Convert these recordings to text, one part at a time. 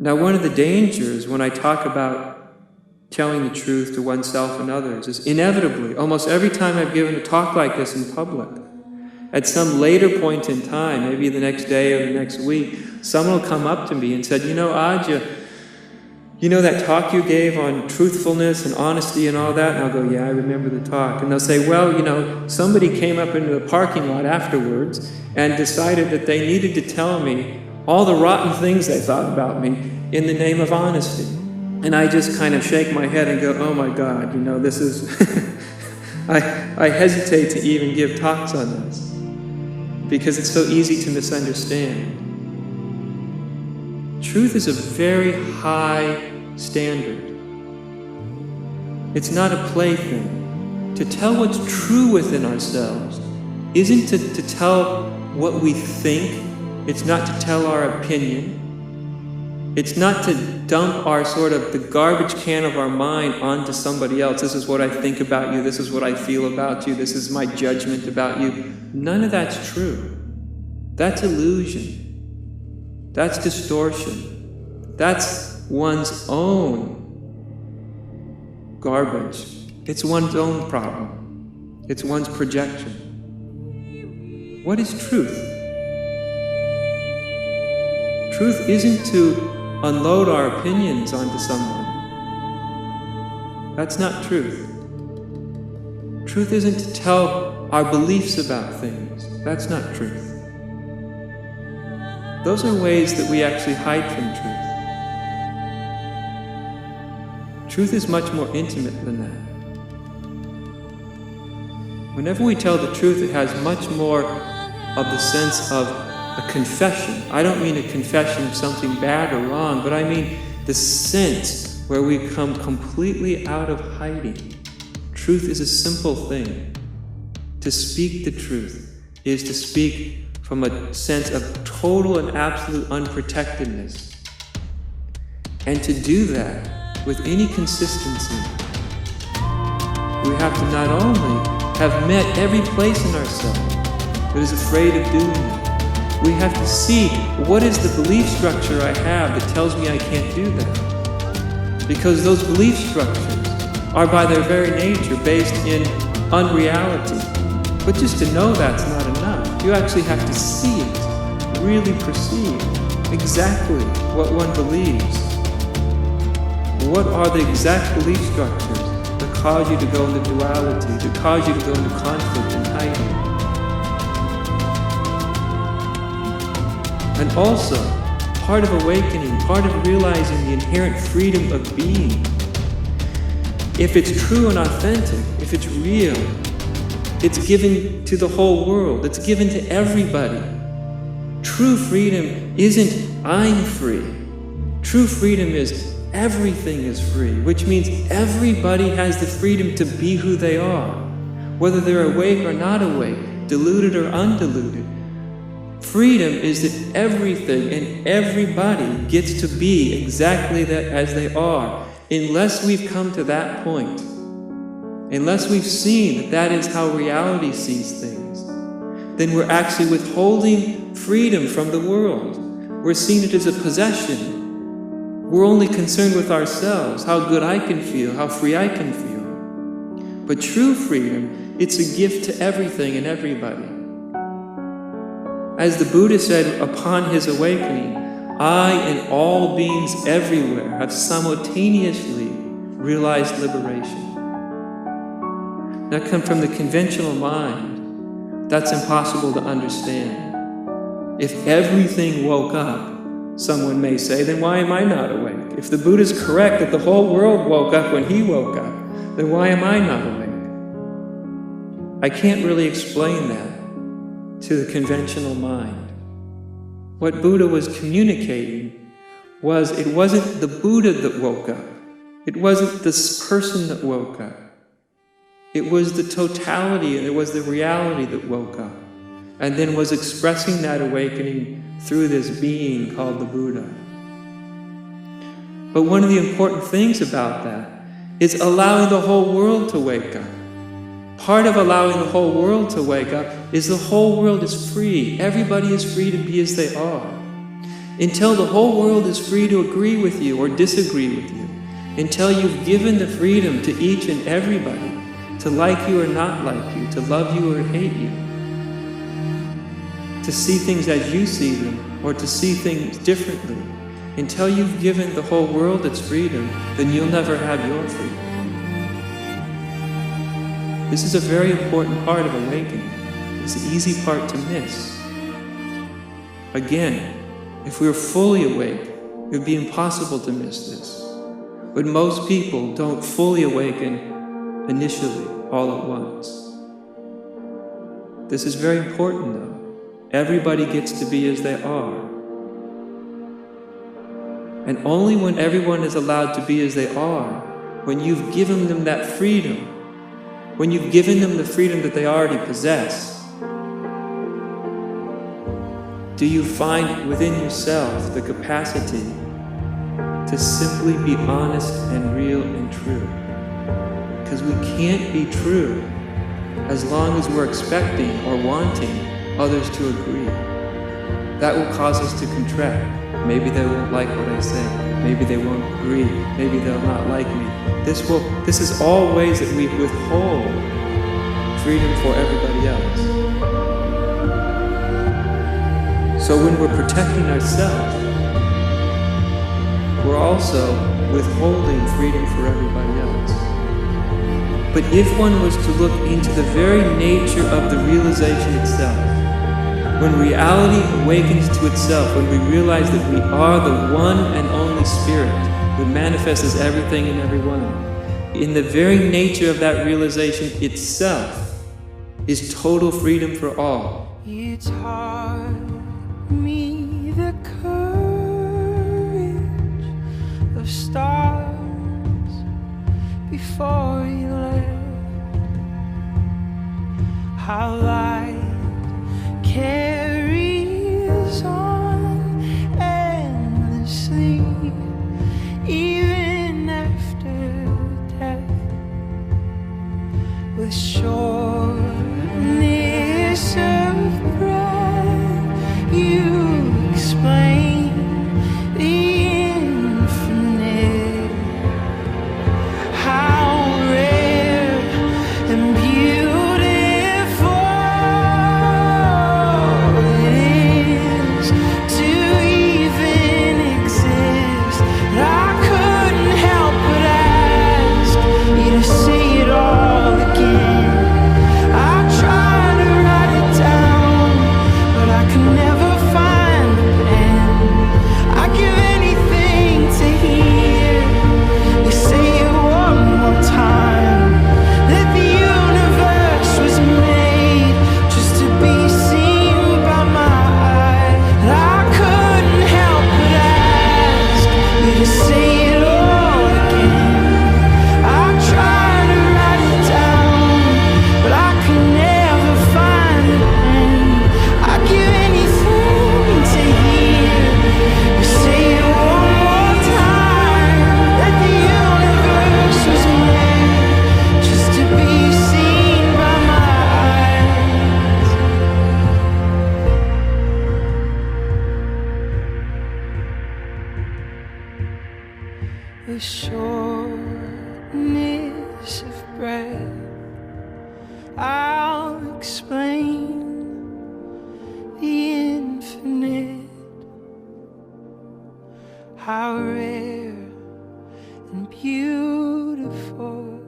Now, one of the dangers when I talk about telling the truth to oneself and others is inevitably, almost every time I've given a talk like this in public, at some later point in time, maybe the next day or the next week, someone will come up to me and said, you know, Adya, you know that talk you gave on truthfulness and honesty and all that? And I'll go, yeah, I remember the talk. And they'll say, well, you know, somebody came up into the parking lot afterwards and decided that they needed to tell me all the rotten things they thought about me in the name of honesty. And I just kind of shake my head and go, oh my God, you know, this is... I hesitate to even give talks on this because it's so easy to misunderstand. Truth is a very high standard. It's not a plaything. To tell what's true within ourselves isn't to tell what we think. It's not to tell our opinion. It's not to dump our sort of the garbage can of our mind onto somebody else. This is what I think about you. This is what I feel about you. This is my judgment about you. None of that's true. That's illusion. That's distortion. That's one's own garbage. It's one's own problem. It's one's projection. What is truth? Truth isn't to unload our opinions onto someone. That's not truth. Truth isn't to tell our beliefs about things. That's not truth. Those are ways that we actually hide from truth. Truth is much more intimate than that. Whenever we tell the truth, it has much more of the sense of a confession. I don't mean a confession of something bad or wrong, but I mean the sense where we come completely out of hiding. Truth is a simple thing. To speak the truth is to speak from a sense of total and absolute unprotectedness. And to do that with any consistency, we have to not only have met every place in ourselves that is afraid of doing it, we have to see what is the belief structure I have that tells me I can't do that. Because those belief structures are by their very nature based in unreality. But just to know that's not enough. You actually have to see it, really perceive exactly what one believes. What are the exact belief structures that cause you to go into duality, that cause you to go into conflict and hiding? And also, part of awakening, part of realizing the inherent freedom of being. If it's true and authentic, if it's real, it's given to the whole world. It's given to everybody. True freedom isn't I'm free. True freedom is everything is free, which means everybody has the freedom to be who they are, whether they're awake or not awake, deluded or undiluted. Freedom is that everything and everybody gets to be exactly that as they are. Unless we've come to that point, unless we've seen that that is how reality sees things, then we're actually withholding freedom from the world. We're seeing it as a possession. We're only concerned with ourselves, how good I can feel, how free I can feel. But true freedom, it's a gift to everything and everybody. As the Buddha said upon his awakening, I and all beings everywhere have simultaneously realized liberation. That comes from the conventional mind. That's impossible to understand. If everything woke up, someone may say, then why am I not awake? If the Buddha's correct that the whole world woke up when he woke up, then why am I not awake? I can't really explain that to the conventional mind. What Buddha was communicating was it wasn't the Buddha that woke up. It wasn't this person that woke up. It was the totality, and it was the reality that woke up, and then was expressing that awakening through this being called the Buddha. But one of the important things about that is allowing the whole world to wake up. Part of allowing the whole world to wake up is the whole world is free. Everybody is free to be as they are. until the whole world is free to agree with you or disagree with you, until you've given the freedom to each and everybody to like you or not like you, to love you or hate you, to see things as you see them or to see things differently. Until you've given the whole world its freedom, then you'll never have your freedom. This is a very important part of awakening. It's the easy part to miss. Again, if we were fully awake, it would be impossible to miss this. But most people don't fully awaken initially, all at once. This is very important though. Everybody gets to be as they are. And only when everyone is allowed to be as they are, when you've given them that freedom, when you've given them the freedom that they already possess, do you find within yourself the capacity to simply be honest and real and true. Because we can't be true as long as we're expecting or wanting others to agree. That will cause us to contract. Maybe they won't like what I say. Maybe they won't agree. Maybe they'll not like me. This is all ways that we withhold freedom for everybody else. So when we're protecting ourselves, we're also withholding freedom for everybody else. But if one was to look into the very nature of the realization itself, when reality awakens to itself, when we realize that we are the one and only Spirit who manifests everything in everyone, in the very nature of that realization itself is total freedom for all. You taught me the courage of stars before you left, how light carries on endlessly, even after death, with sureness of breath. You explain the infinite, how rare and beautiful it is to even exist. I couldn't help but ask you to say it all again. I tried to write it down, but I could never find the pen. I'd give anything to hear you say it one more time, that the universe was made just to be seen by my eyes. I couldn't help but ask you to say it all again. I tried to write it down, but I could never find the pen. I'd give anything to hear you say it one more time, that the universe was made just to be seen by my eyes. With shortness of breath, I'll explain the infinite, how rare and beautiful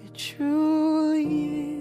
it truly is.